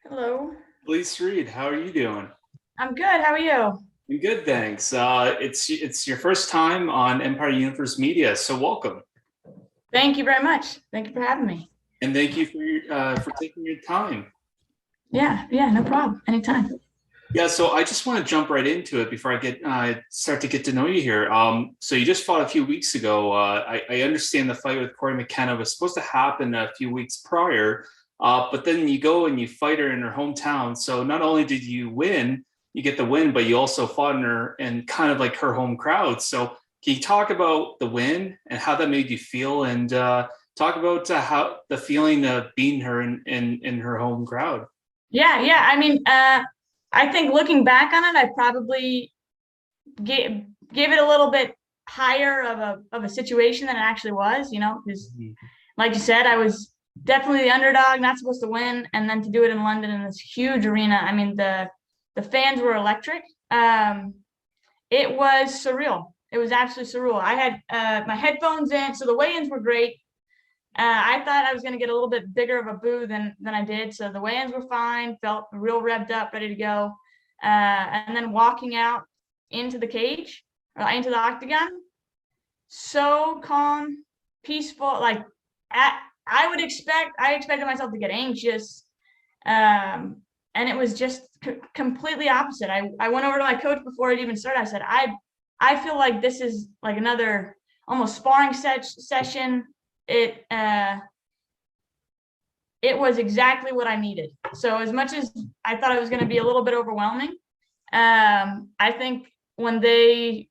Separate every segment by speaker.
Speaker 1: Hello.
Speaker 2: Elise Reed, how are you doing?
Speaker 1: I'm good. How are you?
Speaker 2: I'm good, thanks. It's your first time on Empire Universe Media, so welcome,
Speaker 1: Thank you very much. Thank you for having me.
Speaker 2: and thank you for taking your time.
Speaker 1: Yeah, no problem. Anytime.
Speaker 2: Yeah, so I just want to jump right into it before I get start to get to know you here. So you just fought a few weeks ago. I understand the fight with Corey McKenna was supposed to happen a few weeks prior, but then you go and you fight her in her hometown. So not only did you win, you get the win, but you also fought in her and kind of like her home crowd. So can you talk about the win and how that made you feel, and talk about how the feeling of beating her in her home crowd?
Speaker 1: Yeah. I think looking back on it, I probably gave it a little bit higher of a situation than it actually was. Because like you said, I was definitely the underdog, not supposed to win, and then to do it in London in this huge arena. I mean, the fans were electric. It was surreal. It was absolutely surreal. I had my headphones in, so the weigh-ins were great. I thought I was going to get a little bit bigger of a boo than I did. So the weigh-ins were fine, felt real revved up, ready to go. And then walking out into the cage, or into the octagon, so calm, peaceful. At, I expected myself to get anxious. And it was just completely opposite. I went over to my coach before it even started. I said, I feel like this is like another almost sparring session. It uh, it was exactly what I needed. So as much as I thought it was going to be a little bit overwhelming, I think when they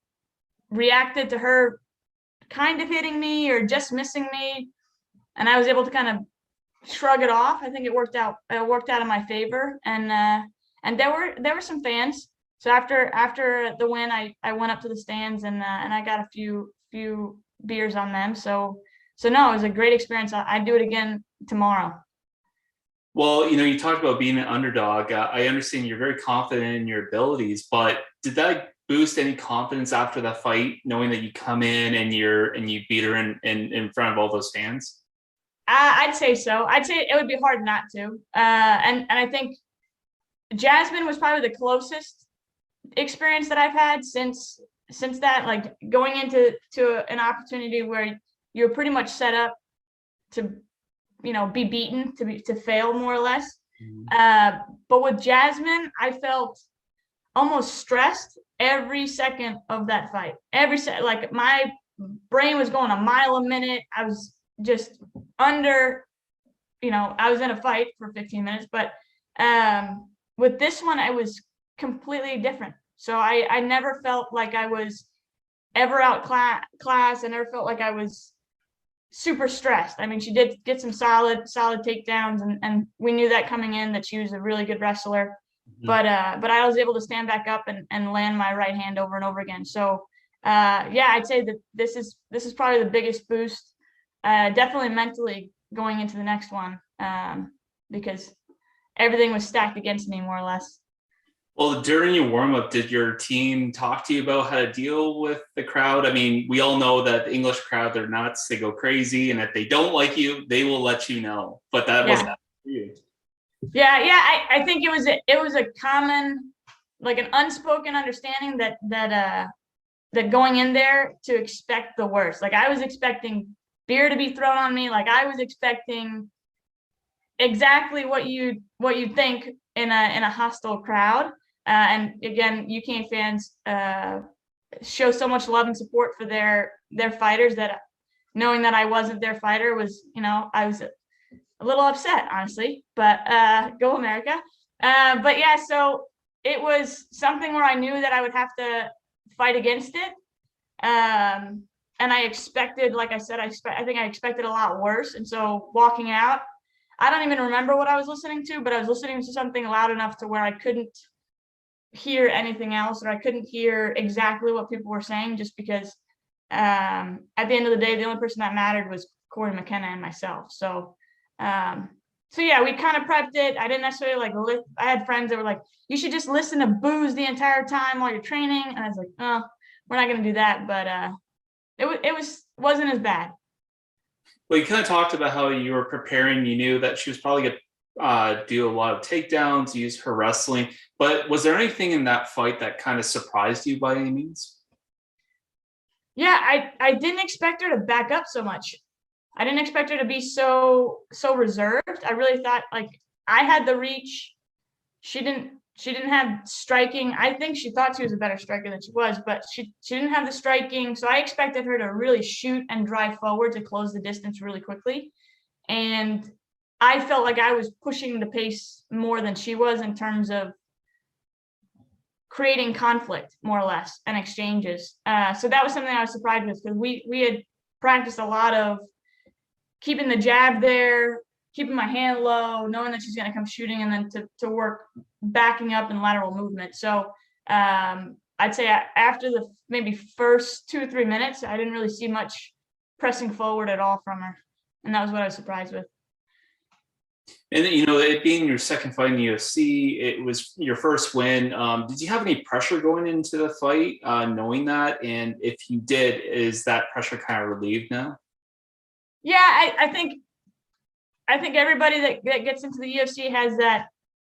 Speaker 1: reacted to her kind of hitting me or just missing me, and I was able to kind of shrug it off, I think it worked out. It worked out in my favor, and there were some fans. So after the win, I went up to the stands and I got a few beers on them. So no, it was a great experience. I'd do it again tomorrow.
Speaker 2: Well, you talked about being an underdog. I understand you're very confident in your abilities, but did that boost any confidence after that fight, knowing that you come in and you beat her in front of all those fans?
Speaker 1: I'd say so. I'd say it would be hard not to. And I think Jasmine was probably the closest experience that I've had since that. Like going into an opportunity where you're pretty much set up to be beaten, to fail more or less.
Speaker 2: Mhm.
Speaker 1: Uh, but with Jasmine, I felt almost stressed every second of that fight. Like my brain was going a mile a minute. I was just under, I was in a fight for 15 minutes, but with this one, I was completely different. So I never felt like I was ever out class. I never felt like I was super stressed. I mean, she did get some solid takedowns, and we knew that coming in that she was a really good wrestler.
Speaker 2: Mhm.
Speaker 1: But I was able to stand back up and land my right hand over and over again. So yeah, I'd say that this is probably the biggest boost, definitely mentally going into the next one, because everything was stacked against me more or less.
Speaker 2: Well, during your warm up, did your team talk to you about how to deal with the crowd? I mean, we all know that the English crowd, they're nuts, they go crazy, and if they don't like you, they will let you know. But that wasn't
Speaker 1: Yeah,
Speaker 2: for you.
Speaker 1: yeah. I think it was a common, like an unspoken understanding that going in there to expect the worst. Like I was expecting beer to be thrown on me. Like I was expecting exactly what you'd think in a hostile crowd. And again, UK fans show so much love and support for their fighters that knowing that I wasn't their fighter was, I was a little upset, honestly. But go America. But yeah, so it was something where I knew that I would have to fight against it. And I expected, like I said, I think I expected a lot worse. And so walking out, I don't even remember what I was listening to, but I was listening to something loud enough to where I couldn't hear anything else, or I couldn't hear exactly what people were saying, just because at the end of the day, the only person that mattered was Corey McKenna and myself. Um, so yeah, we kind of prepped it. I didn't necessarily I had friends that were like, you should just listen to booze the entire time while you're training. And I was like, oh, we're not going to do that. But wasn't as bad.
Speaker 2: Well, you kind of talked about how you were preparing. You knew that she was probably do a lot of takedowns, use her wrestling. But was there anything in that fight that kind of surprised you by any means?
Speaker 1: Yeah, I didn't expect her to back up so much. I didn't expect her to be so reserved. I really thought like I had the reach. She didn't have striking. I think she thought she was a better striker than she was, but she didn't have the striking. So I expected her to really shoot and drive forward to close the distance really quickly. And I felt like I was pushing the pace more than she was in terms of creating conflict, more or less, and exchanges. So that was something I was surprised with, because we had practiced a lot of keeping the jab there, keeping my hand low, knowing that she's going to come shooting, and then to work backing up and lateral movement. So I'd say after the maybe first 2 or 3 minutes, I didn't really see much pressing forward at all from her. And that was what I was surprised with.
Speaker 2: And it being your second fight in the UFC, it was your first win. Did you have any pressure going into the fight, knowing that? And if you did, is that pressure kind of relieved now?
Speaker 1: Yeah, I think everybody that gets into the UFC has that.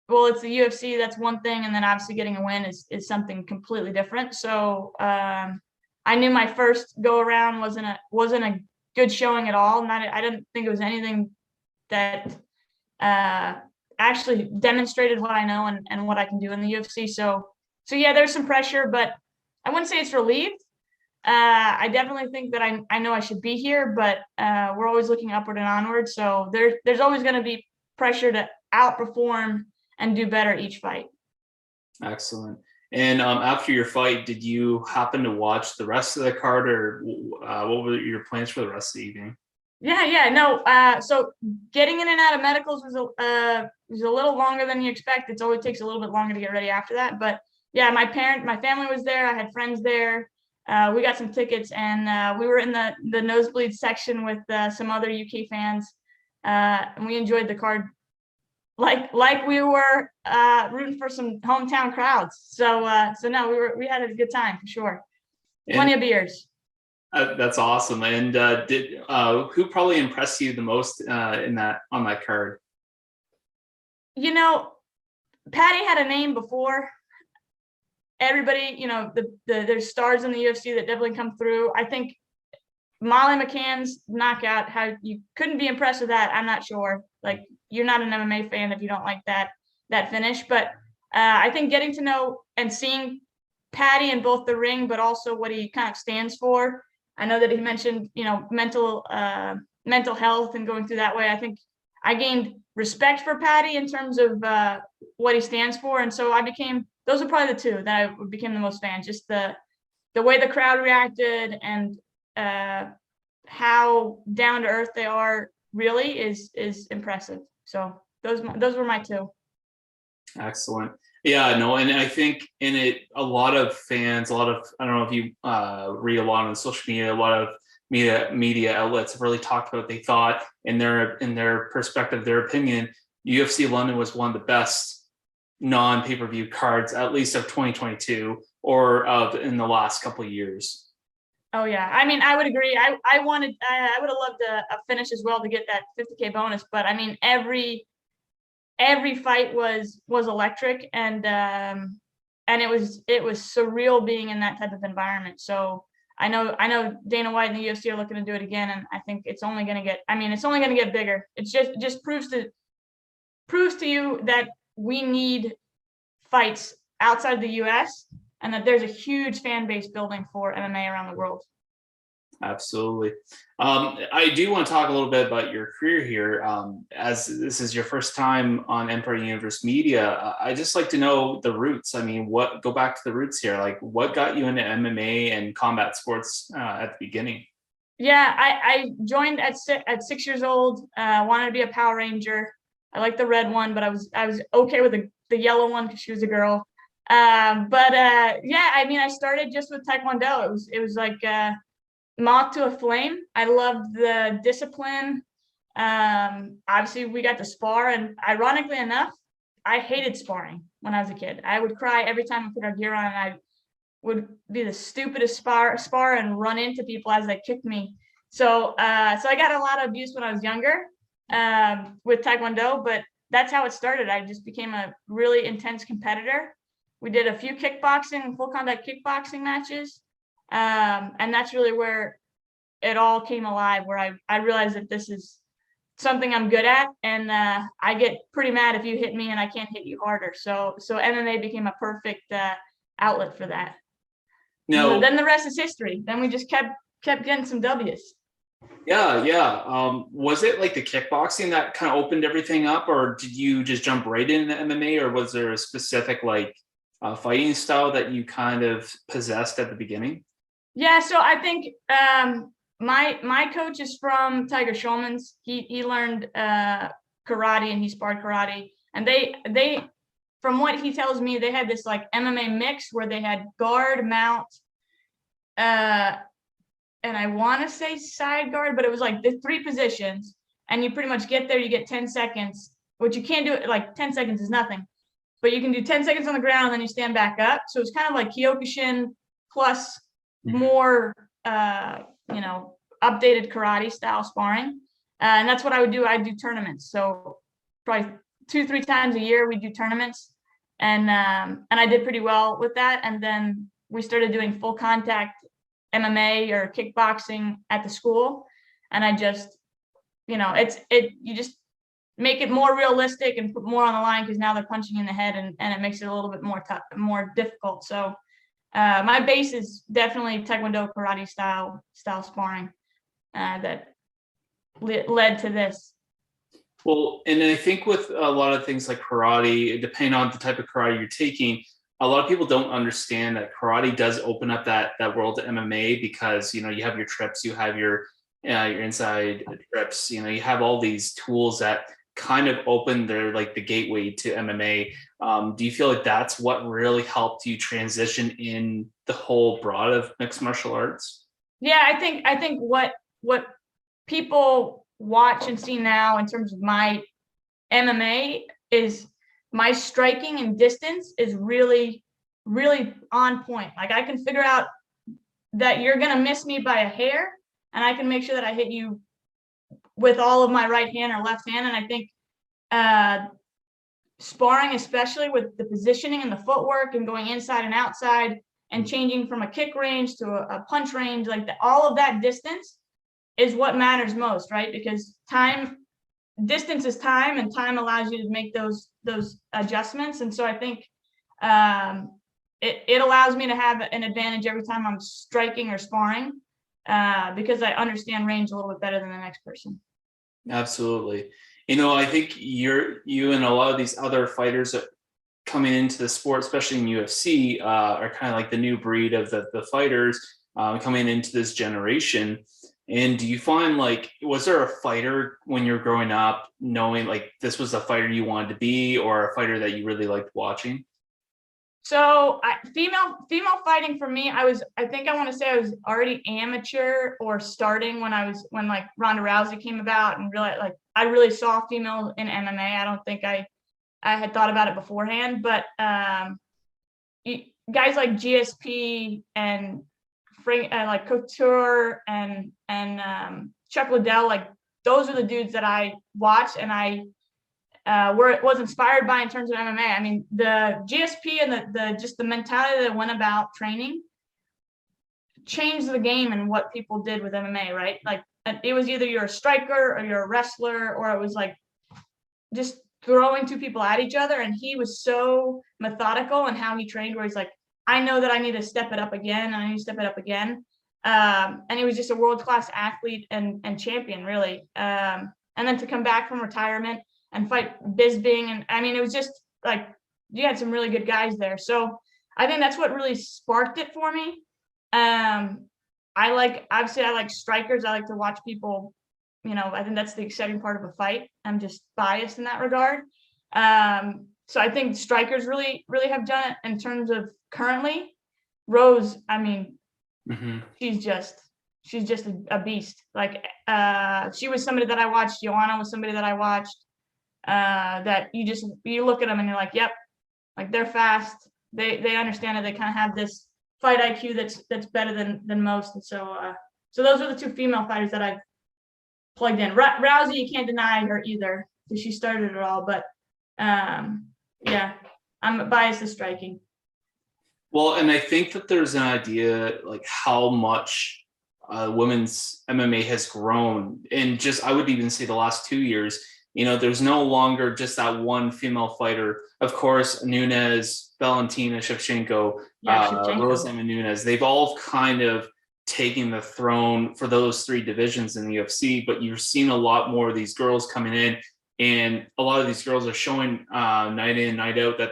Speaker 1: Well, it's the UFC, that's one thing, and then obviously getting a win is something completely different. So I knew my first go around wasn't a good showing at all. I didn't think it was anything that actually demonstrated what I know and what I can do in the UFC. So yeah, there's some pressure, but I wouldn't say it's relieved. I definitely think that I know I should be here, but we're always looking upward and onward. So there's always going to be pressure to outperform and do better each fight.
Speaker 2: Excellent. And after your fight, did you happen to watch the rest of the card, or what were your plans for the rest of the evening?
Speaker 1: Yeah, no. So getting in and out of medicals was a little longer than you expect. It always takes a little bit longer to get ready after that. But yeah, my family was there. I had friends there. We got some tickets, and we were in the nosebleed section with some other UK fans, and we enjoyed the card like we were rooting for some hometown crowds. So no, we had a good time for sure. Plenty of beers.
Speaker 2: That's awesome. And did who probably impressed you the most on that card?
Speaker 1: Paddy had a name before. Everybody, there's stars in the UFC that definitely come through. I think Molly McCann's knockout, how you couldn't be impressed with that, I'm not sure. Like, you're not an MMA fan if you don't like that finish. But I think getting to know and seeing Paddy in both the ring, but also what he kind of stands for. I know that he mentioned, mental health and going through that way. I think I gained respect for Paddy in terms of what he stands for. And so those are probably the two that I became the most fan. Just the way the crowd reacted and how down to earth they are really is impressive. So those were my two.
Speaker 2: Excellent. Yeah, no, and I think in it, a lot of fans, I don't know if you read a lot on social media, a lot of media outlets have really talked about, they thought in their perspective, their opinion, UFC London was one of the best non-pay-per-view cards, at least of 2022 or of in the last couple of years.
Speaker 1: Oh yeah, I mean, I would agree. I would have loved a finish as well to get that 50K bonus, but I mean, every fight was electric, and it was surreal being in that type of environment. So I know Dana White and the UFC are looking to do it again, and I think it's only going to get bigger. It just proves to you that we need fights outside the US, and that there's a huge fan base building for MMA around the world.
Speaker 2: Absolutely. I do want to talk a little bit about your career here. As this is your first time on Empire Universe Media, I just like to know the roots. I mean, go back to the roots here. Like, what got you into MMA and combat sports at the beginning?
Speaker 1: Yeah, I joined at 6 years old. Wanted to be a Power Ranger. I liked the red one, but I was okay with the yellow one because she was a girl. Yeah, I mean, I started just with Taekwondo. It was like moth to a flame. I loved the discipline. Obviously, we got to spar, and ironically enough, I hated sparring when I was a kid. I would cry every time I put our gear on, and I would be the stupidest spar and run into people as they kicked me. So I got a lot of abuse when I was younger with Taekwondo, but that's how it started. I just became a really intense competitor. We did a few kickboxing, full contact kickboxing matches. And that's really where it all came alive, where I realized that this is something I'm good at. And I get pretty mad if you hit me and I can't hit you harder. So MMA became a perfect outlet for that.
Speaker 2: Now,
Speaker 1: Then the rest is history. Then we just kept getting some W's.
Speaker 2: yeah. Was it like the kickboxing that kind of opened everything up, or did you just jump right into MMA, or was there a specific like fighting style that you kind of possessed at the beginning?
Speaker 1: Yeah, so I think my coach is from Tiger Schulman's. He learned karate and he sparred karate. And they from what he tells me, they had this like MMA mix where they had guard, mount, and I want to say side guard, but it was like the 3 positions. And you pretty much get there, you get 10 seconds, which you can't do it, like 10 seconds is nothing. But you can do 10 seconds on the ground, and then you stand back up. So it's kind of like Kyokushin plus more, updated karate style sparring. And that's what I would do. I'd do tournaments. So probably 2-3 times a year, we do tournaments. And I did pretty well with that. And then we started doing full contact MMA or kickboxing at the school. And I just, you just make it more realistic and put more on the line, because now they're punching in the head, and it makes it a little bit more tough, more difficult. So my base is definitely Taekwondo karate style sparring that led to this.
Speaker 2: Well, and I think with a lot of things like karate, depending on the type of karate you're taking, a lot of people don't understand that karate does open up that world to MMA, because you have your trips, you have your inside trips, you have all these tools that kind of open the gateway to MMA. Do you feel like that's what really helped you transition in the whole broad of mixed martial arts?
Speaker 1: Yeah, I think what people watch and see now in terms of my MMA is my striking and distance is really, really on point. Like I can figure out that you're going to miss me by a hair, and I can make sure that I hit you with all of my right hand or left hand. And I think sparring, especially with the positioning and the footwork and going inside and outside and changing from a kick range to a punch range, all of that distance is what matters most, right? Because distance is time, and time allows you to make those adjustments. And so I think it allows me to have an advantage every time I'm striking or sparring, because I understand range a little bit better than the next person.
Speaker 2: Absolutely. I think you and a lot of these other fighters that coming into the sport, especially in UFC, are kind of like the new breed of the fighters coming into this generation. And do you find was there a fighter when you were growing up knowing this was the fighter you wanted to be, or a fighter that you really liked watching?
Speaker 1: So female fighting for me, I think I want to say I was already amateur or starting when Ronda Rousey came about, and really I really saw female in MMA. I don't think I had thought about it beforehand, but guys like GSP and Frank, like Couture and Chuck Liddell, those are the dudes that I watched and I was inspired by in terms of MMA. I mean, the GSP and the mentality that went about training changed the game and what people did with MMA, right? It was either you're a striker or you're a wrestler, or it was just throwing 2 people at each other. And he was so methodical in how he trained, where he's like, I know that I need to step it up again, and I need to step it up again. And he was just a world-class athlete and champion, really. And then to come back from retirement and fight Bisbing, and I mean, it was just you had some really good guys there. So I think that's what really sparked it for me. Obviously I like strikers. I like to watch people, I think that's the exciting part of a fight. I'm just biased in that regard. So I think strikers really, really have done it. In terms of currently, Rose, I mean, she's just a beast. She was somebody that I watched. Joanna was somebody that I watched. That you look at them and you're like, yep, they're fast. They understand it. They kind of have this fight IQ that's better than most. And so those are the 2 female fighters that I've plugged in. Rousey, you can't deny her either, because she started it all. But Yeah, I'm biased to striking.
Speaker 2: Well, and I think that there's an idea like how much women's MMA has grown, and just I would even say the last 2 years. There's no longer just that one female fighter. Of course, Nunes, Valentina Shevchenko,
Speaker 1: Yeah,
Speaker 2: Rose
Speaker 1: Shevchenko.
Speaker 2: Namajunas, they've all kind of taken the throne for those three divisions in the UFC. But you're seeing a lot more of these girls coming in, and a lot of these girls are showing night in, night out that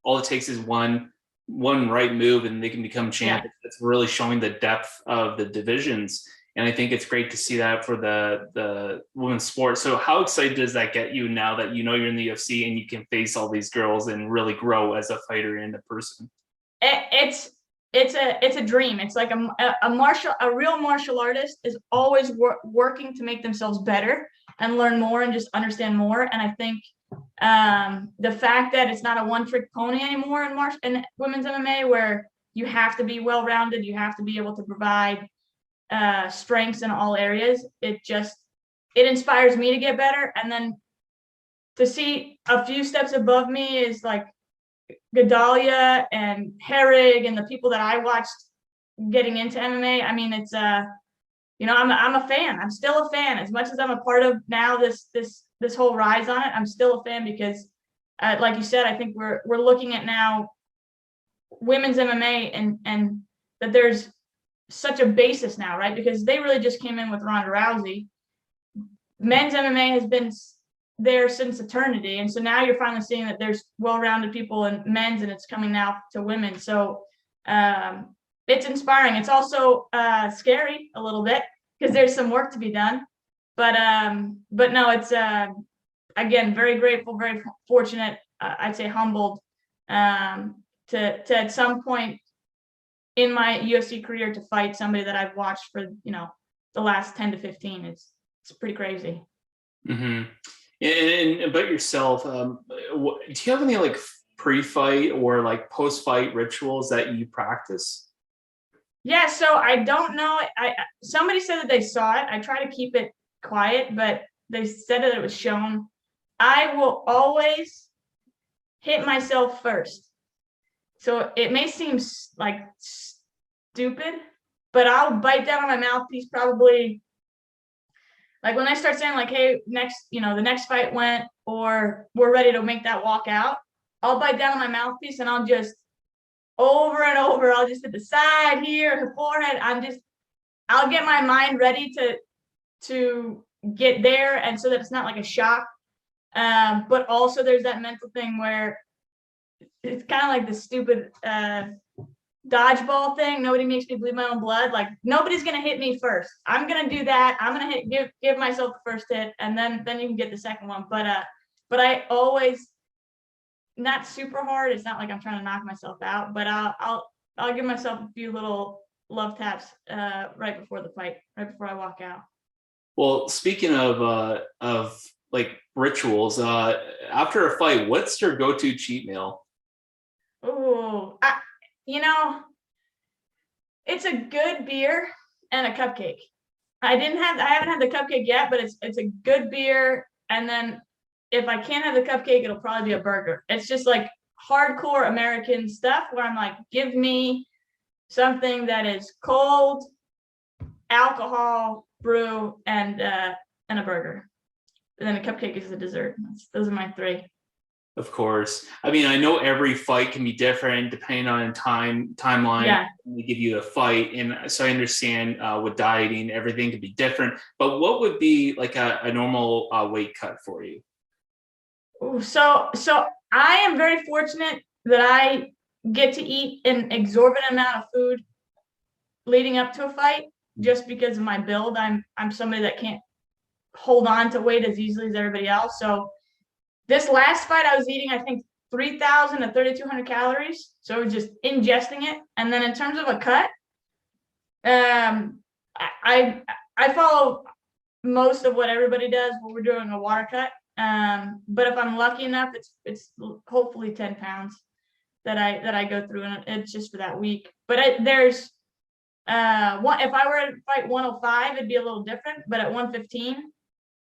Speaker 2: all it takes is one right move and they can become champions.
Speaker 1: Yeah.
Speaker 2: It's really showing the depth of the divisions. And I think it's great to see that for the women's sport. So how excited does that get you now that you're in the UFC and you can face all these girls and really grow as a fighter and a person?
Speaker 1: It's a dream. It's like a real martial artist is always working to make themselves better and learn more and just understand more. And I think the fact that it's not a one-trick pony anymore in women's MMA, where you have to be well-rounded, you have to be able to provide strengths in all areas. It inspires me to get better. And then to see a few steps above me is like Gedalia and Herrig and the people that I watched getting into MMA. I mean, it's I'm a fan. I'm still a fan. As much as I'm a part of now this whole rise on it, I'm still a fan because, like you said, I think we're looking at now women's MMA and that there's such a basis now, right? Because they really just came in with Ronda Rousey. Men's MMA has been there since eternity, and so now you're finally seeing that there's well-rounded people in men's, and it's coming now to women. So it's inspiring. It's also scary a little bit because there's some work to be done. But no, it's again very grateful, very fortunate. I'd say humbled to at some point in my UFC career to fight somebody that I've watched for the last 10 to 15. It's pretty crazy.
Speaker 2: Mm-hmm. And about yourself, do you have any like pre-fight or like post-fight rituals that you practice?
Speaker 1: Yeah, so I don't know. Somebody said that they saw it. I try to keep it quiet, but they said that it was shown. I will always hit myself first. So it may seem like stupid, but I'll bite down on my mouthpiece probably. Like when I start saying like, hey, the next fight went, or we're ready to make that walk out, I'll bite down on my mouthpiece and I'll just over and over, I'll just hit the side here, the forehead. I'll get my mind ready to get there, and so that it's not like a shock. But also there's that mental thing where it's kind of like the stupid dodgeball thing. Nobody makes me bleed my own blood. Like nobody's gonna hit me first. I'm gonna do that. I'm gonna give myself the first hit, and then you can get the second one. But I always, not super hard. It's not like I'm trying to knock myself out, but I'll give myself a few little love taps right before the fight, right before I walk out.
Speaker 2: Well, speaking of like rituals, after a fight, what's your go-to cheat meal?
Speaker 1: Oh, it's a good beer and a cupcake. I haven't had the cupcake yet, but it's a good beer. And then if I can't have the cupcake, it'll probably be a burger. It's just like hardcore American stuff where I'm like, give me something that is cold, alcohol, brew, and a burger. And then a cupcake is a dessert. Those are my three.
Speaker 2: Of course. I mean, I know every fight can be different depending on timeline.
Speaker 1: Yeah.
Speaker 2: They give you a fight, and so I understand with dieting, everything can be different. But what would be like a normal weight cut for you?
Speaker 1: Ooh, so I am very fortunate that I get to eat an exorbitant amount of food leading up to a fight, just because of my build. I'm somebody that can't hold on to weight as easily as everybody else. So this last fight, I was eating, I think, 3,000 to 3,200 calories. So just ingesting it. And then in terms of a cut, I follow most of what everybody does when we're doing a water cut. But if I'm lucky enough, it's hopefully 10 pounds that I go through, and it's just for that week. But there's if I were to fight 105, it'd be a little different. But at 115,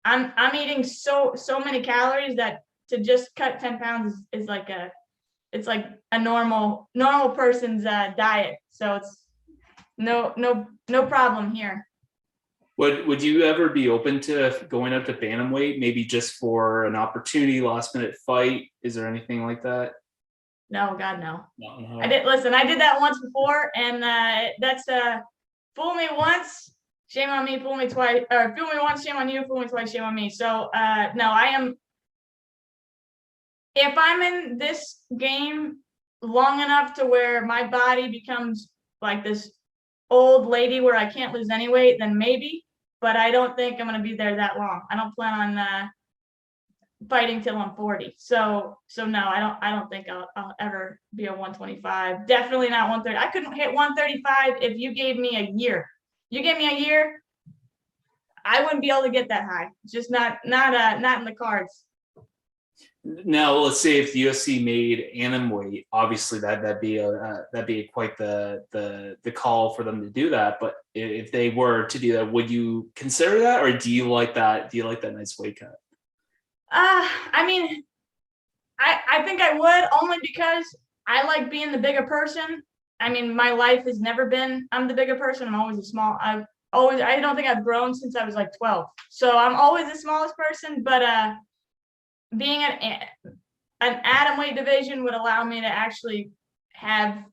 Speaker 1: I'm eating so many calories that to just cut 10 pounds is like it's like a normal person's diet. So it's no problem here.
Speaker 2: Would you ever be open to going up to bantamweight, maybe just for an opportunity, last minute fight? Is there anything like that?
Speaker 1: No, God, no.
Speaker 2: No.
Speaker 1: I did that once before, and that's fool me once, shame on me, fool me twice, or fool me once, shame on you, fool me twice, shame on me. So no, if I'm in this game long enough to where my body becomes like this old lady where I can't lose any weight, then maybe, but I don't think I'm going to be there that long. I don't plan on fighting till I'm 40. So no, I don't think I'll ever be a 125. Definitely not 130. I couldn't hit 135 if you gave me a year. You gave me a year, I wouldn't be able to get that high. It's just not in the cards.
Speaker 2: Now, let's say if the UFC made Atomweight, obviously that'd be quite the call for them to do that. But if they were to do that, would you consider that, or do you like that? Do you like that nice weight cut?
Speaker 1: I mean, I think I would, only because I like being the bigger person. I mean, my life has never been I'm the bigger person. I'm always I don't think I've grown since I was like 12. So I'm always the smallest person, but being an atomweight division would allow me to actually have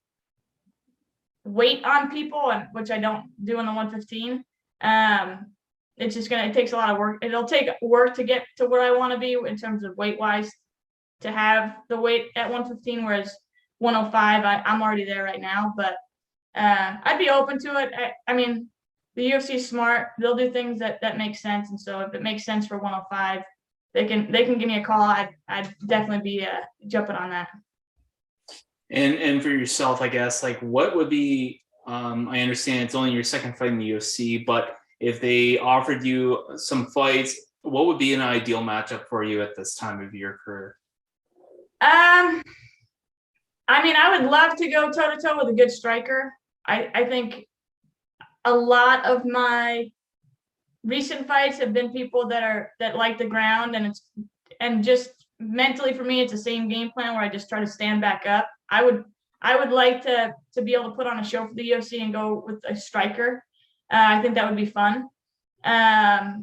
Speaker 1: weight on people, and which I don't do in the 115. It's just it takes a lot of work. It'll take work to get to where I want to be in terms of weight wise, to have the weight at 115, whereas 105, I'm already there right now. But I'd be open to it. I mean, the UFC is smart. They'll do things that make sense. And so if it makes sense for 105, they can give me a call. I'd definitely be jumping on that.
Speaker 2: And for yourself, I guess, like, what would be, I understand it's only your second fight in the UFC, but if they offered you some fights, what would be an ideal matchup for you at this time of your career?
Speaker 1: I mean, I would love to go toe to toe with a good striker. I think a lot of my recent fights have been people that like the ground, and just mentally for me, it's the same game plan where I just try to stand back up. I would like to be able to put on a show for the UFC and go with a striker. I think that would be fun. But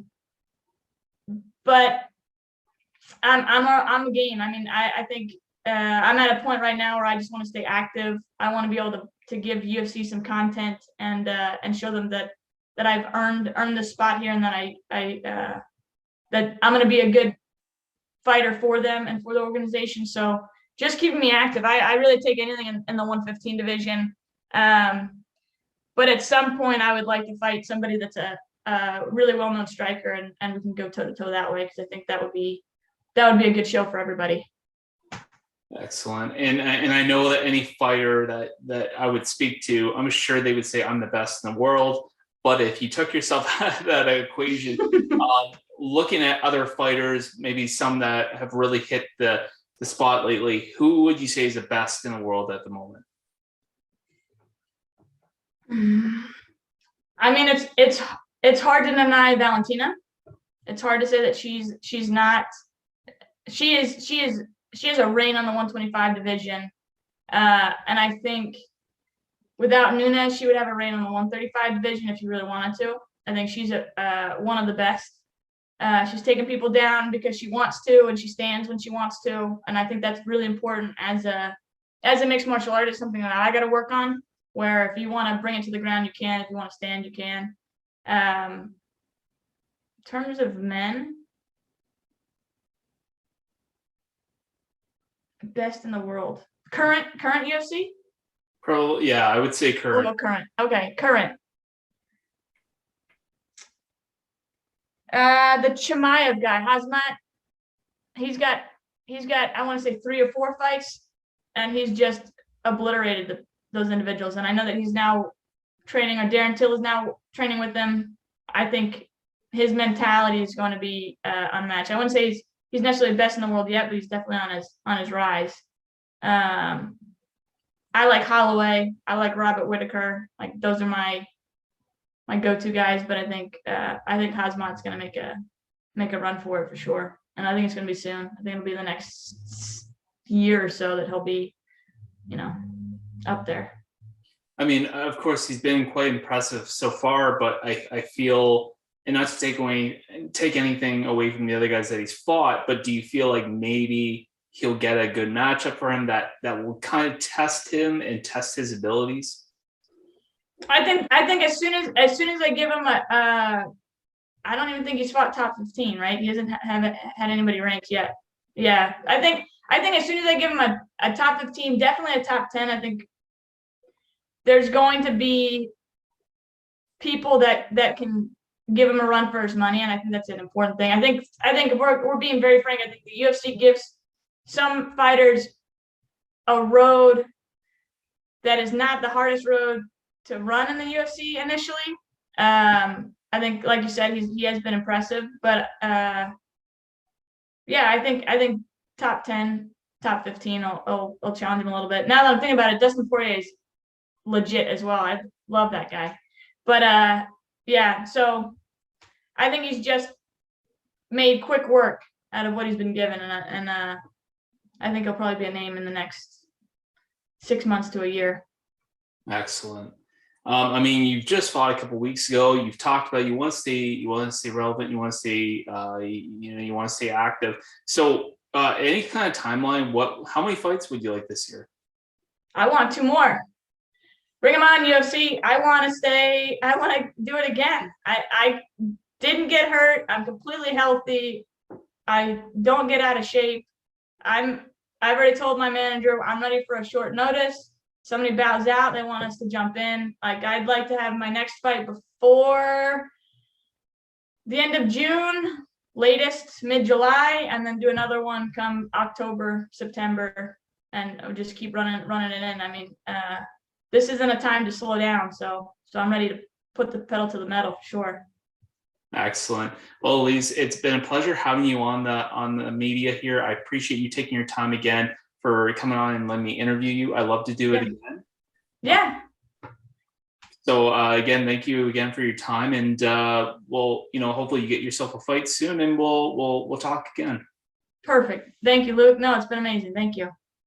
Speaker 1: I'm a game. I mean, I think I'm at a point right now where I just want to stay active. I want to be able to give UFC some content and show them that I've earned the spot here, and that that I'm going to be a good fighter for them and for the organization. So just keeping me active. I really take anything in the 115 division. But at some point, I would like to fight somebody that's a really well-known striker, and we can go toe to toe that way, because I think that would be a good show for everybody.
Speaker 2: Excellent. And I know that any fighter that I would speak to, I'm sure they would say I'm the best in the world. But if you took yourself out of that equation, looking at other fighters, maybe some that have really hit the spot lately, who would you say is the best in the world at the moment?
Speaker 1: I mean, it's hard to deny Valentina. It's hard to say that she's not. She has a reign on the 125 division, and I think without Nunes, she would have a reign on the 135 division if you really wanted to. I think she's one of the best. She's taking people down because she wants to, and she stands when she wants to. And I think that's really important as a mixed martial artist, something that I got to work on, where if you want to bring it to the ground, you can. If you want to stand, you can. In terms of men, best in the world. Current UFC?
Speaker 2: Probably, yeah, I would say current.
Speaker 1: We'll go current. Okay, current. The Chimaev guy, Khamzat, he's got I want to say 3 or 4 fights, and he's just obliterated those individuals. And I know that he's now training, or Darren Till is now training with them. I think his mentality is going to be unmatched. I wouldn't say he's necessarily best in the world yet, but he's definitely on his rise. I like Holloway. I like Robert Whitaker. Like, those are my go-to guys. But I think Khamzat's going to make a run for it for sure. and I think it's going to be soon. I think it'll be the next year or so that he'll be, up there.
Speaker 2: I mean, of course, he's been quite impressive so far, but I feel, and not to take anything away from the other guys that he's fought, but do you feel like maybe he'll get a good matchup for him that will kind of test him and test his abilities?
Speaker 1: I think as soon as I give him I don't even think he's fought top 15, right? He hasn't haven't had anybody ranked yet. Yeah, I think as soon as I give him a top 15, definitely a top 10, I think there's going to be people that can give him a run for his money, and I think that's an important thing. I think if we're being very frank, I think the UFC gives some fighters a road that is not the hardest road to run in the UFC initially. I think, like you said, he has been impressive, but yeah, I think top 10, top 15, I'll challenge him a little bit. Now that I'm thinking about it, Dustin Poirier is legit as well. I love that guy, but yeah. So I think he's just made quick work out of what he's been given, and I think he'll probably be a name in the next 6 months to a year.
Speaker 2: Excellent. I mean, you've just fought a couple of weeks ago. You've talked about you want to stay relevant. You want to stay, you want to stay active. So, any kind of timeline? How many fights would you like this year?
Speaker 1: I want 2 more. Bring them on, UFC. I want to stay. I want to do it again. I didn't get hurt. I'm completely healthy. I don't get out of shape. I've already told my manager I'm ready for a short notice. Somebody bows out, they want us to jump in. Like, I'd like to have my next fight before the end of June, latest mid-July, and then do another one come October, September, and I'll just keep running it in. I mean, this isn't a time to slow down, so I'm ready to put the pedal to the metal for sure.
Speaker 2: Excellent. Well, Elise, it's been a pleasure having you on the media here. I appreciate you taking your time again for coming on and letting me interview you. I love to do it again.
Speaker 1: Yeah.
Speaker 2: So again, thank you again for your time, and we'll, hopefully you get yourself a fight soon, and we'll talk again.
Speaker 1: Perfect. Thank you, Luke. No, it's been amazing. Thank you.